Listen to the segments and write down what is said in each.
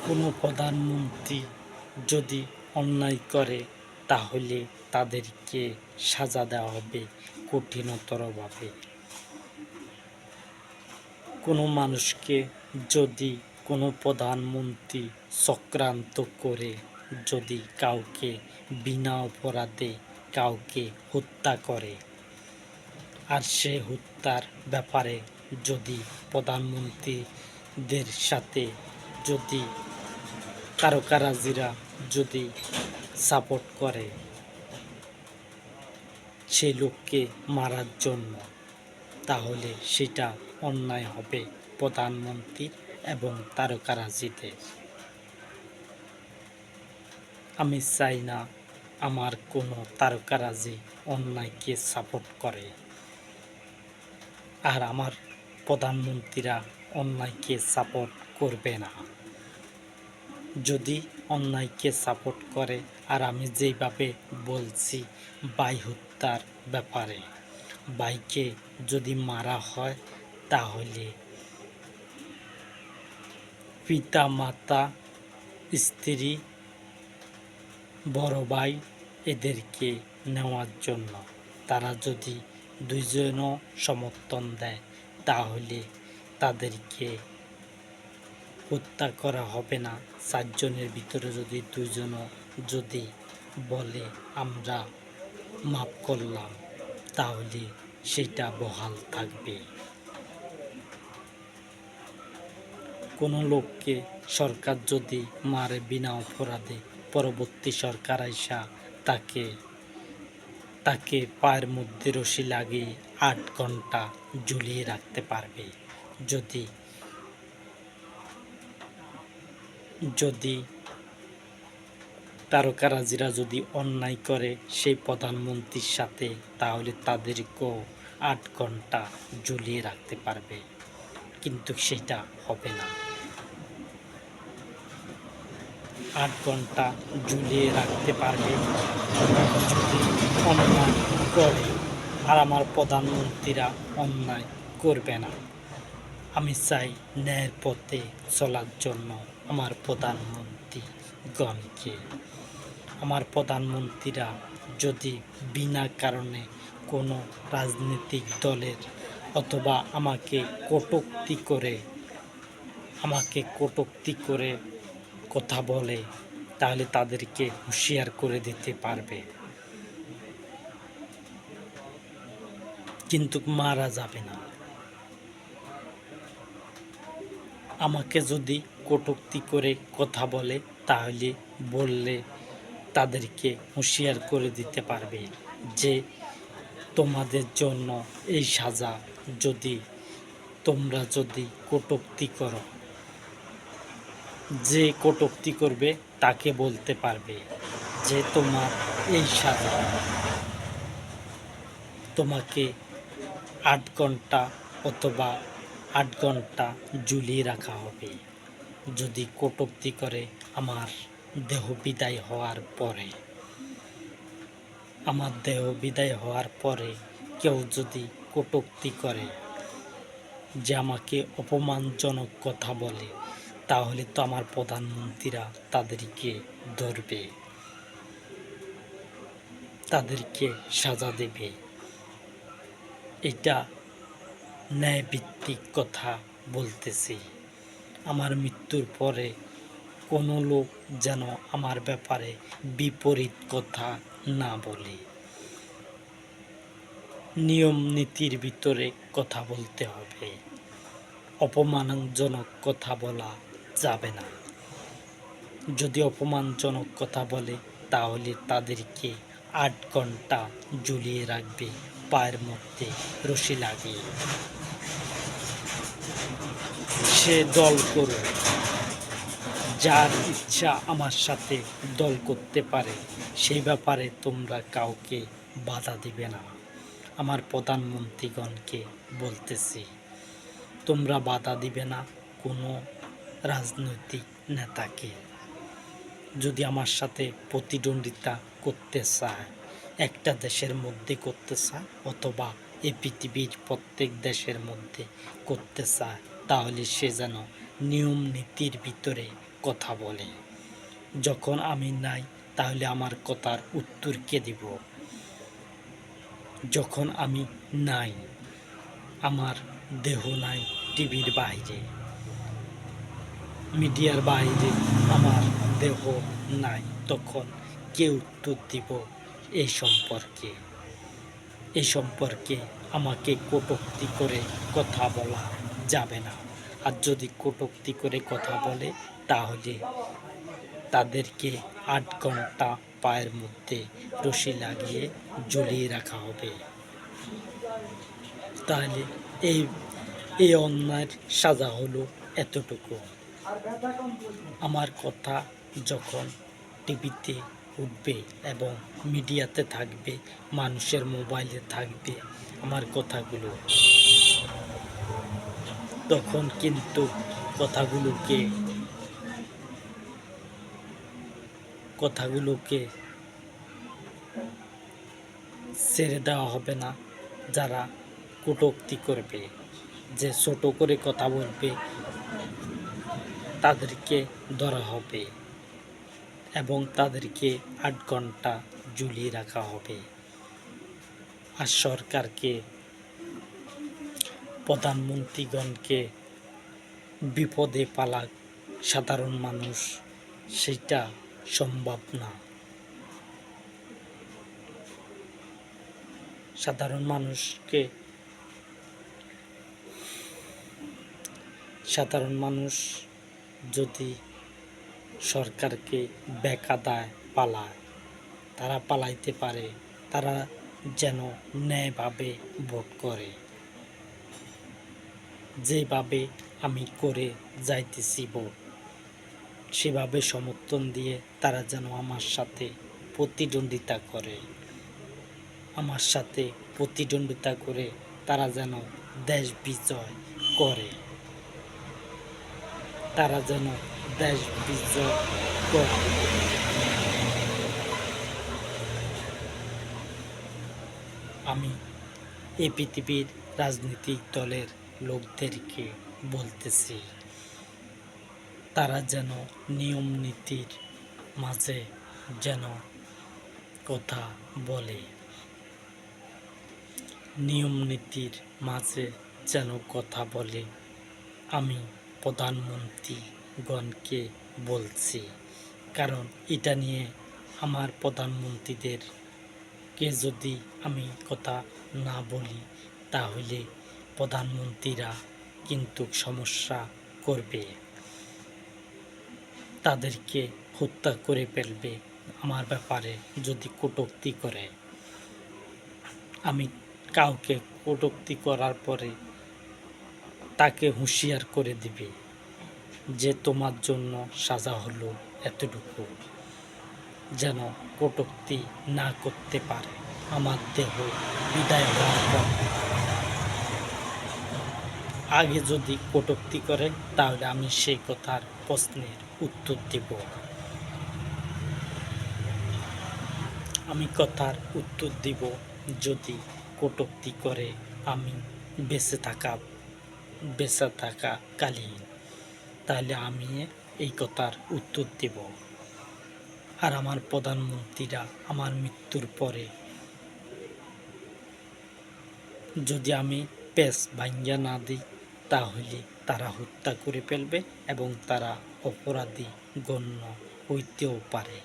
কোনো প্রধানমন্ত্রী যদি অন্যায় করে তাহলে তাদেরকে সাজা দেওয়া হবে কঠিনতরভাবে। কোনো মানুষকে যদি কোনো প্রধানমন্ত্রী চক্রান্ত করে যদি কাউকে বিনা অপরাধে কাউকে হত্যা করে, আর সে হত্যার ব্যাপারে যদি প্রধানমন্ত্রীদের সাথে যদি তারকারাজিরা যদি সাপোর্ট করে সেই লোককে মারার জন্য, তাহলে সেটা অন্যায় হবে প্রধানমন্ত্রীর এবং তারকারাজিদের। আমি চাই না আমার কোনো তারকারাজি অন্যায়কে সাপোর্ট করে, আর আমার প্রধানমন্ত্রীরা অন্যায়কে সাপোর্ট করবে না। যদি অন্যায়কে সাপোর্ট করে, আর আমি যেইভাবে বলছি ভাই হত্যার ব্যাপারে, ভাইকে যদি মারা হয় তাহলে পিতা মাতা স্ত্রী বড় ভাই এদেরকে নেওয়ার জন্য তারা যদি দুইজনও সমর্থন দেয় তাহলে তাদেরকে হত্যা করা হবে না। চারজনের ভিতরে যদি দুইজনও যদি বলে আমরা মাফ করলাম, তাহলে সেটা বহাল থাকবে। কোনো লোককে সরকার যদি মারে বিনা অপরাধে, পরবর্তী সরকার আইসা তাকে পায়ের মধ্যে রশি লাগিয়ে 8 ঘন্টা ঝুলিয়ে রাখতে পারবে। যদি তারকারাজিরা যদি অন্যায় করে সেই প্রধানমন্ত্রীর সাথে, তাহলে তাদেরকেও 8 ঘন্টা ঝুলিয়ে রাখতে পারবে, কিন্তু সেটা হবে না। 8 ঘন্টা ঝুলিয়ে রাখতে পারবে যদি অন্যায় করে, আর আমার প্রধানমন্ত্রীরা অন্যায় করবে না। আমি চাই ন্যায়ের পথে চলার জন্য আমার প্রধানমন্ত্রীগণকে। আমার প্রধানমন্ত্রীরা যদি বিনা কারণে কোনো রাজনৈতিক দলের অথবা আমাকে কটূক্তি করে কথা বলে, তাহলে তাদেরকে হুঁশিয়ার করে দিতে পারবে, কিন্তু মারা যাবে না। আমাকে যদি কটূক্তি করে কথা বলে তাহলে তাদেরকে হুঁশিয়ার করে দিতে পারবে যে তোমাদের জন্য এই সাজা। যদি তোমরা যদি কটূক্তি করো, যে কটূক্তি করবে তাকে বলতে পারবে যে তোমার এই সাজা, তোমাকে 8 ঘন্টা অথবা 8 ঘন্টা ঝুলিয়ে রাখা হবে। যদি কটূক্তি করে আমার দেহ বিদায় হওয়ার পরে কেউ যদি কটূক্তি করে, যে আমাকে অপমানজনক কথা বলে, তাহলে তো আমার প্রধানমন্ত্রীরা তাদেরকে ধরবে, তাদেরকে সাজা দেবে। এটা ন্যায়ভিত্তিক কথা বলতেছি। আমার মৃত্যুর পরে কোনো লোক যেন আমার ব্যাপারে বিপরীত কথা না বলে। নিয়ম নীতির ভিতরে কথা বলতে হবে, অপমানজনক কথা বলা যাবে না। যদি অপমানজনক কথা বলে তাহলে তাদেরকে 8 ঘন্টা ঝুলিয়ে রাখবে পায়ের মধ্যে রশি লাগিয়ে। সে দল করুক, যার ইচ্ছা আমার সাথে দল করতে পারে, সেই ব্যাপারে তোমরা কাউকে বাধা দিবে না। আমার প্রধানমন্ত্রীগণকে বলতেছি, তোমরা বাধা দিবে না কোনো রাজনৈতিক নেতাকে। যদি আমার সাথে প্রতিদ্বন্দ্বিতা করতে চায়, একটা দেশের মধ্যে করতে চায় অথবা এই পৃথিবীর প্রত্যেক দেশের মধ্যে করতে চায়, তাহলে সে যেন নিয়ম নীতির ভিতরে কথা বলে। যখন আমি নাই, তাহলে আমার কথার উত্তর কে দিব? যখন আমি নাই, আমার দেহ নাই টিভির বাইরে, মিডিয়ার বাইরে আমার দেহ নাই, তখন কে উত্তর দিব এই সম্পর্কে? এই সম্পর্কে আমাকে কটূক্তি করে কথা বলা যাবে না। আর যদি কটূক্তি করে কথা বলে, তাহলে তাদেরকে ৮ ঘন্টা পায়ের মধ্যে রশি লাগিয়ে ঝুলিয়ে রাখা হবে। তাহলে এই এই অন্যায়ের সাজা হলো এতটুকু। আমার কথা যখন টিভিতে উঠবে এবং মিডিয়াতে থাকবে, মানুষের মোবাইলে থাকবে আমার কথাগুলো, তখন কিন্তু কথাগুলোকে ছেড়ে দেওয়া হবে না। যারা কটূক্তি করবে, যে ছোট করে কথা বলবে, তাদেরকে ধরা হবে এবং তাদেরকে ৮ ঘন্টা ঝুলিয়ে রাখা হবে। আর সরকারকে, প্রধানমন্ত্রীগণকে বিপদে পালাক সাধারণ মানুষ, সেটা সম্ভব না। সাধারণ মানুষ যদি সরকারকে বেকায়দায় পালায়, তারা পালাইতে পারে, তারা যেন ন্যায়ভাবে ভোট করে। যেভাবে আমি করে যাইতেছি ভোট, সেভাবে সমর্থন দিয়ে তারা যেন আমার সাথে প্রতিদ্বন্দ্বিতা করে। আমার সাথে প্রতিদ্বন্দ্বিতা করে তারা যেন দেশ বিজয় করে। তারা যেন দেশ বিজয় করে। আমি এই পৃথিবীর রাজনৈতিক দলের লোকদেরকে বলতেছি, তারা যেন নিয়ম নীতির মাঝে যেন কথা বলে, নিয়ম নীতির মাঝে যেন কথা বলে। আমি প্রধানমন্ত্রীগণকে বলছি, কারণ এটা নিয়ে আমার প্রধানমন্ত্রীদেরকে যদি আমি কথা না বলি, তাহলে প্রধানমন্ত্রীরা কিন্তু সমস্যা করবে, তাদেরকে হত্যা করে ফেলবে আমার ব্যাপারে যদি কটূক্তি করে। আমি কাউকে কটূক্তি করার পরে তাকে হুঁশিয়ার করে দিবে যে তোমার জন্য সাজা হলো এতটুকু, যেন কটূক্তি না করতে পারে আমার দেহ বিদায় হওয়ার পর। আগে যদি কটূক্তি করে, তাহলে আমি সেই কথার প্রশ্নের উত্তর দেব। আমি কথার উত্তর দিব, যদি কটূক্তি করে আমি বেঁচে থাকাকালীন, তাহলে আমি এই কথার উত্তর দেব। আর আমার প্রধানমন্ত্রীরা আমার মৃত্যুর পরে যদি আমি পেশ ভাঙ্গা না দিই, তাহলে তারা হত্যা করে ফেলবে এবং তারা অপরাধী গণ্য হইতেও পারে।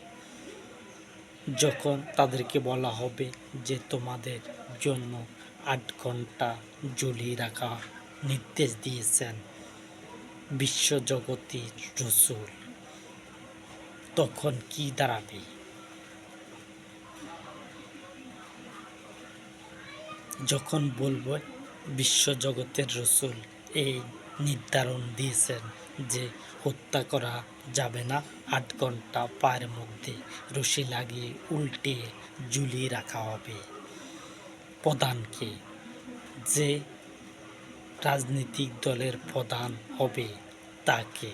যখন তাদেরকে বলা হবে যে তোমাদের জন্য ৮ ঘন্টা ঝুলিয়ে রাখা নির্দেশ দিয়েছেন বিশ্বজগতের রসুল, তখন কি দাঁড়াবে? যখন বলবো বিশ্বজগতের রসুল এই নির্ধারণ দিয়েছেন যে হত্যা করা যাবে না, ৮ ঘন্টা পায়ের মধ্যে রশি লাগিয়ে উল্টে ঝুলিয়ে রাখা হবে। প্রধানকে, যে রাজনৈতিক দলের প্রধান হবে, তাকে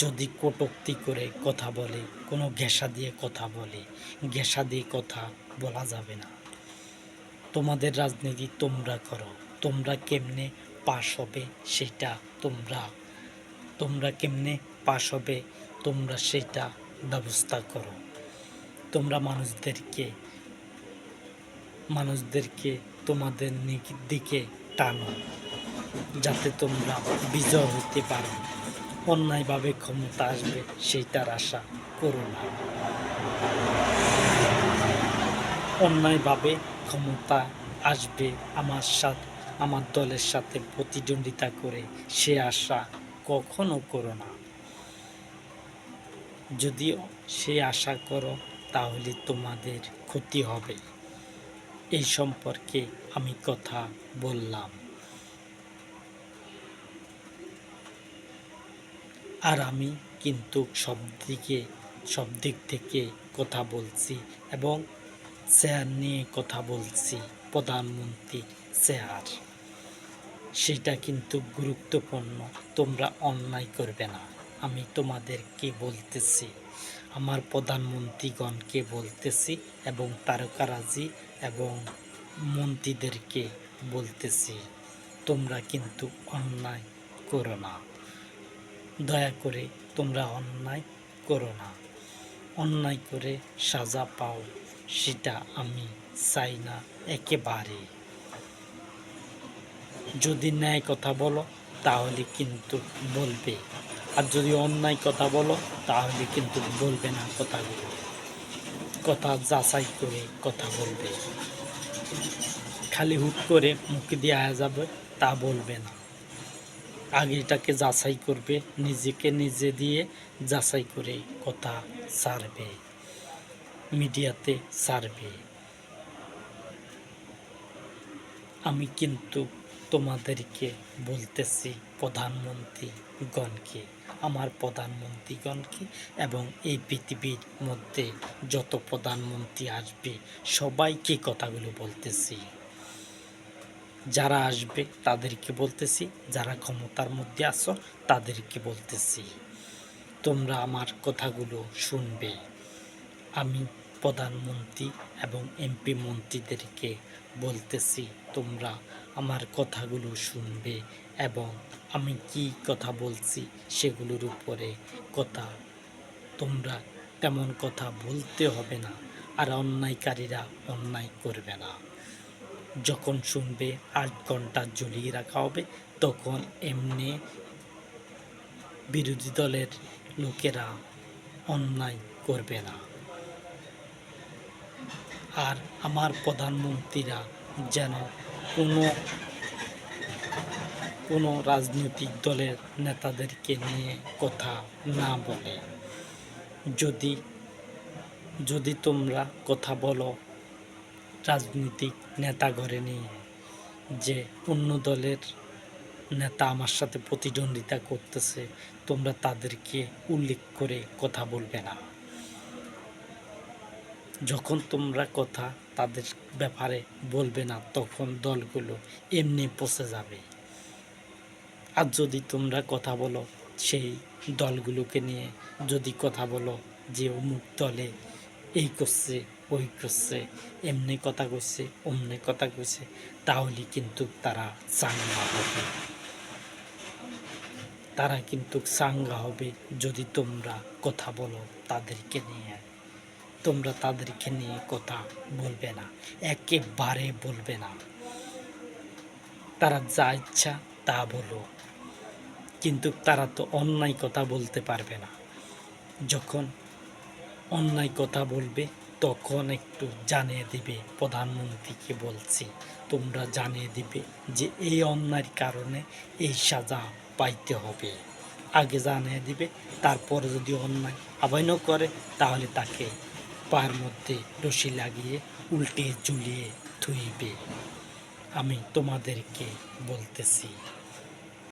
যদি কটূক্তি করে কথা বলে, কোনো ঘেঁষা দিয়ে কথা বলে, ঘেঁষা দিয়ে কথা বলা যাবে না। তোমাদের রাজনীতি তোমরা করো, তোমরা কেমনে পাস হবে সেটা তোমরা তোমরা কেমনে পাশ হবে তোমরা সেটা ব্যবস্থা করো। তোমরা মানুষদেরকে তোমাদের দিকে টানো, যাতে তোমরা বিজয় হতে পারো। অন্যায়ভাবে ক্ষমতা আসবে সেইটার আশা করো না। অন্যায়ভাবে ক্ষমতা আসবে আমার দলের সাথে প্রতিদ্বন্দ্বিতা করে, সে আশা কখনো করো না। যদি সে আশা করো তাহলে তোমাদের ক্ষতি হবে। এই সম্পর্কে আমি কথা বললাম। আর আমি কিন্তু সব দিক থেকে কথা বলছি এবং চেয়ার নিয়ে কথা বলছি। প্রধানমন্ত্রী চেয়ার, সেটা কিন্তু গুরুত্বপূর্ণ। তোমরা অন্যায় করবে না, আমি তোমাদেরকে বলতেছি, আমার প্রধানমন্ত্রীগণকে বলতেছি এবং তারকারাজি এবং মন্ত্রীদেরকে বলতেছি, তোমরা কিন্তু অন্যায় করো না। দয়া করে তোমরা অন্যায় করো না। অন্যায় করে সাজা পাও সেটা আমি চাই না একেবারে। যদি ন্যায় কথা বলো তাহলে কিন্তু বলবে, আর যদি অন্যায় কথা বলো তাহলে কিন্তু বলবে না। কথা যাচাই করে কথা বলবে। খালি হুট করে মুখে দিয়ে আয়া যাবে তা বলবে না। আগে এটাকে যাচাই করবে, নিজেকে নিজে দিয়ে যাচাই করে কথা ছাড়বে, মিডিয়াতে ছাড়বে। আমি কিন্তু তোমাদেরকে বলতেছি, প্রধানমন্ত্রীগণকে, আমার প্রধানমন্ত্রীগণকে এবং এই পৃথিবীর মধ্যে যত প্রধানমন্ত্রী আসবে সবাইকে কথাগুলো বলতেছি। যারা আসবে তাদেরকে বলতেছি, যারা ক্ষমতার মধ্যে আছো তাদেরকে বলতেছি, তোমরা আমার কথাগুলো শুনবে। আমি প্রধানমন্ত্রী এবং এমপি মন্ত্রীদেরকে বলতেছি, তোমরা আমার কথাগুলো শুনবে এবং আমি কি কথা বলছি সেগুলোর উপরে তোমরা তেমন কথা বলতে হবে না। আর অন্যায়কারীরা অন্যায় করবে না। যখন শুনবে 8 ঘন্টা ঝুলিয়ে রাখা হবে, তখন এমনি বিরোধী দলের লোকেরা অন্যায় করবে না। আর আমার প্রধানমন্ত্রীরা যেন কোনো রাজনৈতিক দলের নেতাদেরকে নিয়ে কথা না বলে। যদি তোমরা কথা বলো রাজনৈতিক নেতা ঘরে নিয়ে, যে অন্য দলের নেতা আমার সাথে প্রতিদ্বন্দ্বিতা করতেছে, তোমরা তাদেরকে উল্লেখ করে কথা বলবে না। যখন তোমরা কথা তাদের ব্যাপারে বলবে না, তখন দলগুলো এমনি পচে যাবে। আর যদি তোমরা কথা বলো সেই দলগুলোকে নিয়ে, যদি কথা বলো যে অমুক দলে এই করছে ওই করছে, এমনি কথা কইছে অমনি কথা কইছে, তাহলে কিন্তু তারা চাঙ্গা হবে। যদি তোমরা কথা বলো তাদেরকে নিয়ে, তোমরা তাদেরকে নিয়ে কথা বলবে না, একেবারে বলবে না। তারা যা ইচ্ছা তা বলো, কিন্তু তারা তো অন্যায় কথা বলতে পারবে না। যখন অন্যায় কথা বলবে তখন একটু জানিয়ে দিবে, প্রধানমন্ত্রীকে বলছি, তোমরা জানিয়ে দিবে যে এই অন্যায়ের কারণে এই সাজা পাইতে হবে। আগে জানিয়ে দিবে, তারপরে যদি অন্যায় আবাইনও করে তাহলে তাকে পায়ের মধ্যে রশি লাগিয়ে উল্টে ঝুলিয়ে থুইবে। আমি তোমাদেরকে বলতেছি।